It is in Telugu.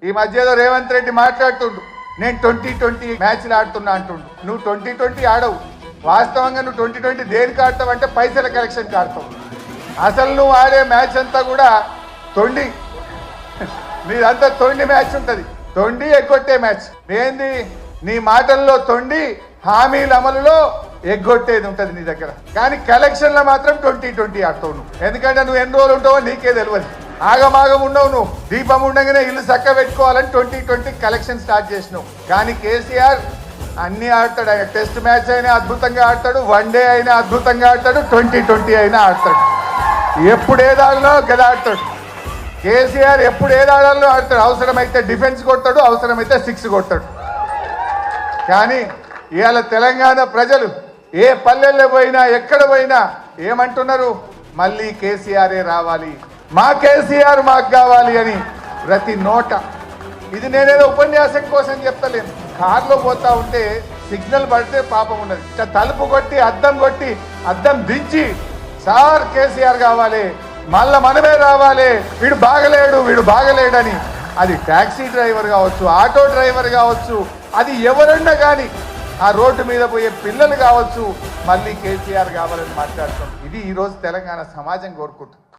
ఈ మధ్యలో రేవంత్ రెడ్డి మాట్లాడుతుండు, నేను 2020 మ్యాచ్లు ఆడుతున్నా అంటుండు. నువ్వు 2020 ఆడవు. వాస్తవంగా నువ్వు 2020 దేనికి ఆడతావు అంటే పైసల కలెక్షన్కి ఆడతావు. అసలు నువ్వు ఆడే మ్యాచ్ అంతా కూడా తొండి, మీదంతా తొండి మ్యాచ్ ఉంటుంది. తొండి ఎగ్గొట్టే మ్యాచ్. ఏంది నీ మాటల్లో తొండి, హామీల అమలులో ఎగ్గొట్టేది ఉంటుంది నీ దగ్గర. కానీ కలెక్షన్లో మాత్రం 2020 ఆడతావు నువ్వు. ఎందుకంటే నువ్వు ఎన్ని రోజులు ఉంటావో నీకే తెలియదు. ఆగమాగం ఉండవు నువ్వు. దీపం ఉండగానే ఇల్లు చక్క పెట్టుకోవాలని 2020 కలెక్షన్ స్టార్ట్ చేసినావు. కానీ కేసీఆర్ అన్ని ఆడతాడు. ఆయన టెస్ట్ మ్యాచ్ అయినా అద్భుతంగా ఆడతాడు, వన్డే అయినా అద్భుతంగా ఆడతాడు, 2020 అయినా ఆడతాడు. ఎప్పుడు ఏదాడలో గదా ఆడతాడు కేసీఆర్. ఎప్పుడు ఏదాడాలో ఆడతాడు. అవసరమైతే డిఫెన్స్ కొడతాడు, అవసరమైతే 6 కొడతాడు. కానీ ఇవాళ తెలంగాణ ప్రజలు ఏ పల్లెల్లో పోయినా ఎక్కడ పోయినా ఏమంటున్నారు? మళ్ళీ కేసీఆరే రావాలి, మా కేసీఆర్ మాకు కావాలి అని ప్రతి నోట. ఇది నేనేదో ఉపన్యాసం కోసం చెప్తలేను. కార్లో పోతా ఉంటే సిగ్నల్ పడితే పాపం ఉన్నది, తలుపు కొట్టి అద్దం దించి సార్ కేసీఆర్ కావాలి, మళ్ళా మనమే రావాలి, వీడు బాగలేడని. అది ట్యాక్సీ డ్రైవర్ కావచ్చు, ఆటో డ్రైవర్ కావచ్చు, అది ఎవరన్నా కానీ, ఆ రోడ్డు మీద పోయే పిల్లలు కావచ్చు, మళ్ళీ కేసీఆర్ కావాలని మాట్లాడతాం. ఇది ఈరోజు తెలంగాణ సమాజం కోరుకుంటుంది.